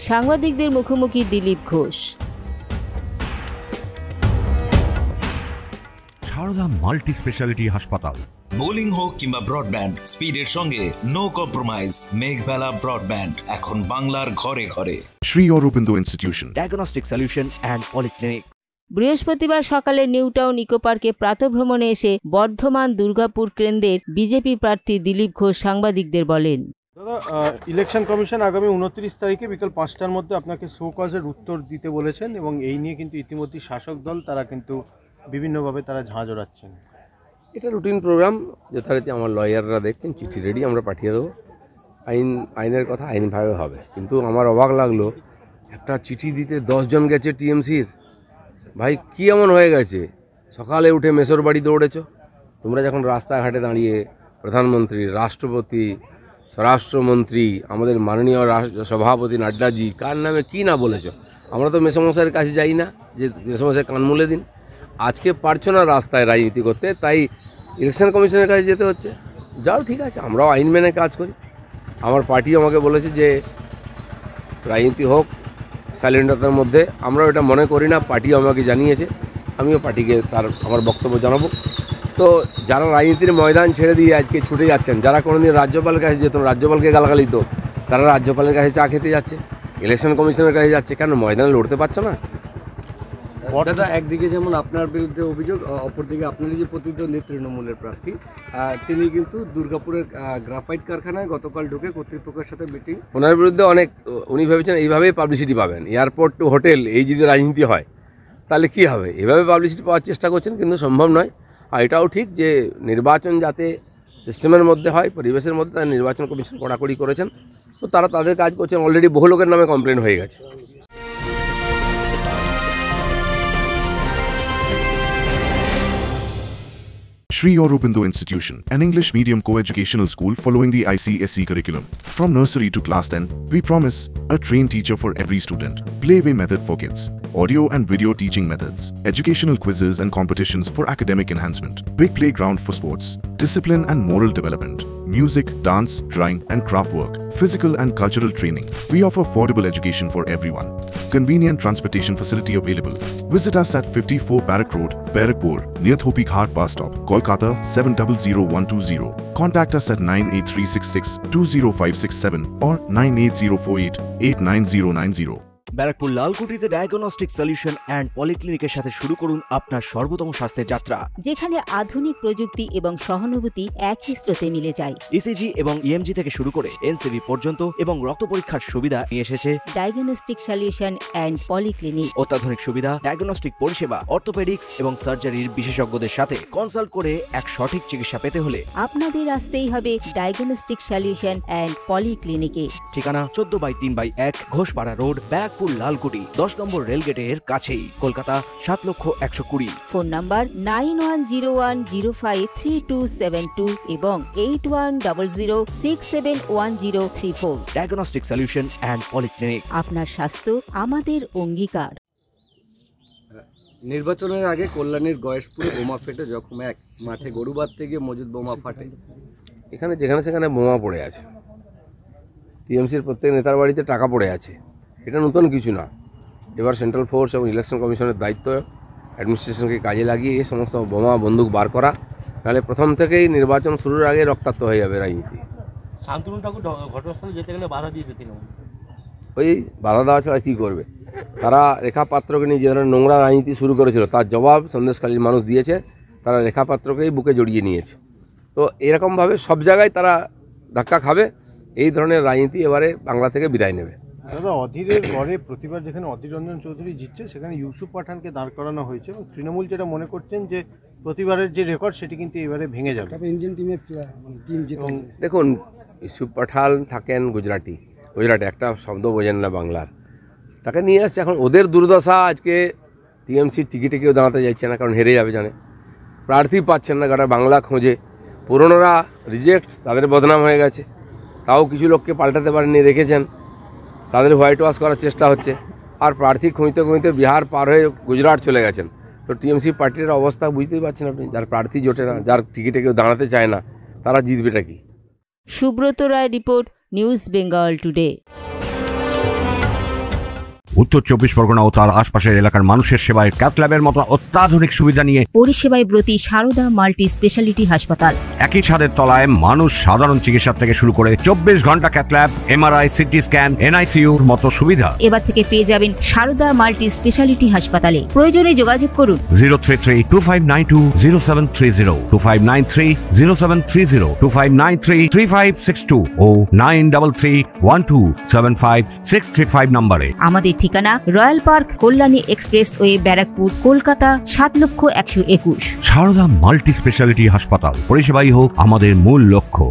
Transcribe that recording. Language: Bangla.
সাংবাদিকদের মুখোমুখি দিলীপ ঘোষ। সারদা মাল্টি স্পেশালিটি হাসপাতাল। বোলিং হোক কিংবা ব্রডব্যান্ড, স্পিডের সঙ্গে নো কম্প্রোমাইজ। মেঘবেলা ব্রডব্যান্ড এখন বাংলার ঘরে ঘরে। Shri Aurobindo institution, diagnostic solution and polyclinic. বৃহস্পতিবার সকালে নিউটাউন ইকো পার্কে প্রাতঃভ্রমণে এসে বর্ধমান দুর্গাপুর কেন্দ্রের বিজেপি প্রার্থী দিলীপ ঘোষ সাংবাদিকদের বলেন, দাদা, ইলেকশন কমিশন আগামী 29 তারিখে বিকাল 5টার মধ্যে আপনাকে শো কজের উত্তর দিতে বলেছেন এবং এই নিয়ে কিন্তু ইতিমধ্যে শাসক দল তারা কিন্তু বিভিন্নভাবে তারা ঝাঁঝ ওড়াচ্ছেন। এটা রুটিন প্রোগ্রাম, যথারীতি আমার লয়াররা দেখছেন, চিঠি রেডি, আমরা পাঠিয়ে দেবো। আইনের কথা আইনভাবে হবে। কিন্তু আমার অবাক লাগলো, একটা চিঠি দিতে 10 জন গেছে টিএমসির। ভাই কী এমন হয়ে গেছে? সকালে উঠে মেসোর বাড়ি দৌড়েছ তোমরা, যখন রাস্তাঘাটে দাঁড়িয়ে প্রধানমন্ত্রী, রাষ্ট্রপতি, স্বরাষ্ট্রমন্ত্রী, আমাদের মাননীয় সভাপতি নাড্ডাজি কার নামে কী না বলেছ। আমরা তো মেসোমশাইয়ের কাছে যাই না যে মেসোমশাই কান মুলে দিন। আজকে পারছো না রাস্তায় রাজনীতি করতে, তাই ইলেকশন কমিশনের কাছে যেতে হচ্ছে। যাও, ঠিক আছে, আমরাও আইন মেনে কাজ করি। আমার পার্টি আমাকে বলেছে যে রাজনীতি হোক সাইলেন্টতার মধ্যে, আমরাও এটা মনে করি না। পার্টি আমাকে জানিয়েছে, আমিও পার্টিকে আমার বক্তব্য জানাবো। তো যারা রাজনীতির ময়দান ছেড়ে দিয়ে আজকে ছুটে যাচ্ছেন, যারা কোনোদিন রাজ্যপালের কাছে যেত, রাজ্যপালকে গালাগালি দিত, তারা রাজ্যপালের কাছে চা খেতে যাচ্ছে, ইলেকশন কমিশনের কাছে যাচ্ছে। কেন ময়দানে লড়তে পারছো না? দাদা, একদিকে যেমন আপনার বিরুদ্ধে অভিযোগ, অপরদিকে আপনারই যে প্রতিদ্বন্দ্বী তৃণমূলের প্রার্থী, তিনি কিন্তু দুর্গাপুরের গ্রাফাইট কারখানায় গতকাল ঢুকে কর্তৃপক্ষের সাথে মিটিং। ওনার বিরুদ্ধে অনেক, উনি ভেবেছেন এইভাবেই পাবলিসিটি পাবেন। এয়ারপোর্ট টু হোটেল, এই যদি রাজনীতি হয় তাহলে কী হবে? এভাবে পাবলিসিটি পাওয়ার চেষ্টা করছেন, কিন্তু সম্ভব নয়। আর এটাও ঠিক যে নির্বাচন যাতে সিস্টেমের মধ্যে হয়, পরিবেশের মধ্যে, তার নির্বাচন কমিশন কড়াকড়ি করেছেন। তো তারা তাদের কাজ করছেন। অলরেডি বহু লোকের নামে কমপ্লেন হয়ে গেছে। Shri Aurobindo Institution, an English medium co-educational school following the ICSE curriculum. From nursery to class 10, we promise a trained teacher for every student. Playway method for kids. Audio and video teaching methods. Educational quizzes and competitions for academic enhancement. Big playground for sports. Discipline and moral development. Music, dance, drawing and craft work. Physical and cultural training. We offer affordable education for everyone. Convenient transportation facility available. Visit us at 54 Barrack Road, Barrackpur, near Thopi Ghat bus stop, Kolkata 700120. Contact us at 98366 20567 or 98048 89090. Barrackpore লালকুটিতে ডায়াগনস্টিক সলিউশন অ্যান্ড পলিক্লিনিকের সাথে শুরু করুন আপনার সর্বোত্তম স্বাস্থ্যের যাত্রা, যেখানে আধুনিক প্রযুক্তি এবং সহানুভূতি একই স্রোতে মিলে যায়। ইসিজি এবং ইএমজি থেকে শুরু করে এনসিবি পর্যন্ত এবং রক্ত পরীক্ষার সুবিধা নিয়ে এসেছে ডায়াগনস্টিক সলিউশন অ্যান্ড পলিক্লিনিক। অত্যাধুনিক সুবিধা, ডায়াগনস্টিক পরিষেবা, অর্থোপেডিক্স এবং সার্জারির বিশেষজ্ঞদের সাথে কনসাল্ট করে এক সঠিক চিকিৎসা পেতে হলে আপনাদের আসতেই হবে ডায়াগনস্টিক সলিউশন অ্যান্ড পলিক্লিনিকে। ঠিকানা 14/3/1 ঘোষপাড়া রোড, ব্যারাকপুর লালকুটি, 10 নম্বর রেলগেটের কাছেই, কলকাতা 7,120,000। ফোন নাম্বার 9101053272 এবং 8100671034। Diagnostic solution and polyclinic. আপনার স্বাস্থ্য আমাদের অঙ্গীকার। নির্বাচনের আগে কল্যাণীর গয়েশপুরে বোমা ফেটে জখম এক, মাঠে গরু বাঁধতে গিয়ে মজুদ বোমা ফাটে। এখানে যেখানে সেখানে বোমা পড়ে আছে। টিএমসির প্রত্যেক নেতার বাড়িতে টাকা পড়ে আছে। এটা নতুন কিছু না। এবার সেন্ট্রাল ফোর্স এবং ইলেকশন কমিশনের দায়িত্ব অ্যাডমিনিস্ট্রেশনকে কাজে লাগিয়ে এই সমস্ত বোমা বন্দুক বার করা, নাহলে প্রথম থেকেই নির্বাচন শুরুর আগে রক্তাক্ত হয়ে যাবে রাজনীতি। শান্তনু ঠাকুর ঘটনাস্থলে যেতে গেলে বাধা দিয়েছে তৃণমূল। ওই বাধা দেওয়া ছাড়া কী করবে? তারা রেখা পাত্রকে নিয়ে যে ধরনের নোংরা রাজনীতি শুরু করেছিল, তার জবাব সন্দেশখালীর মানুষ দিয়েছে। তারা রেখা পাত্রকেই বুকে জড়িয়ে নিয়েছে। তো এরকমভাবে সব জায়গায় তারা ধাক্কা খাবে। এই ধরনের রাজনীতি এবারে বাংলা থেকে বিদায় নেবে। দাদা, অধীরের গড়ে প্রতিবার যেখানে অধীর রঞ্জন চৌধুরী জিতছে, সেখানে ইউসুফ পাঠানকে দাঁড় করানো হয়েছে এবং তৃণমূল যেটা মনে করছেন যে প্রতিবারের যে রেকর্ড সেটি কিন্তু এবারে ভেঙে যাবে। ইন্ডিয়ান টিমের টিম জিতে। দেখুন, ইউসুফ পাঠান থাকেন গুজরাটে একটা শব্দ বোঝেন না বাংলার, তাকে নিয়ে আসছে। এখন ওদের দুর্দশা, আজকে টিএমসির টিকিটে কেউ দাঁড়াতে যাচ্ছে না, কারণ হেরে যাবে জানে। প্রার্থী পাচ্ছেন না, গোটা বাংলা খোঁজে। পুরনোরা রিজেক্ট, তাদের বদনাম হয়ে গেছে। তাও কিছু লোককে পাল্টাতে পারেননি, রেখেছেন। তাদের হোয়াইট ওয়াশ করার চেষ্টা হচ্ছে। আর প্রার্থী খুঁজতে খুঁজতে বিহার পার হয়ে গুজরাট চলে গেছেন। তো টিএমসি পার্টির অবস্থা বুঝতেই পারছেন আপনি। যার প্রার্থী জোটে না, যার টিকিটে কেউ দাঁড়াতে চায় না, তারা জিতবেটা কি? Subrata Roy report, news Bengal today. উত্তর 24 পরগনা ও তার আশপাশের এলাকার মানুষের সেবায় ক্যাথ ল্যাবের মতো অত্যাধুনিক সুবিধা নিয়ে পরিষেবায় ব্রতী সারদা মাল্টি স্পেশালিটি হাসপাতাল। একই ছাদের তলায় মানুষ সাধারণ চিকিৎসা থেকে শুরু করে 24 ঘন্টা cath lab, MRI, CT scan, এনআইসিইউর মতো সুবিধা এবার থেকে পেয়ে যাবেন সারদা মাল্টি স্পেশালিটি হাসপাতালে। প্রয়োজনে যোগাযোগ করুন 033-2592-0730, 2593-0730, 2593-3562 ও 9331275635 নম্বরে। আমাদের ঠিকানা Royal Park, Kalyani expressway, Barrackpore, Kolkata 7,121,000। Sarada multi speciality হাসপাতাল, পরিষেবাই হোক আমাদের মূল লক্ষ্য।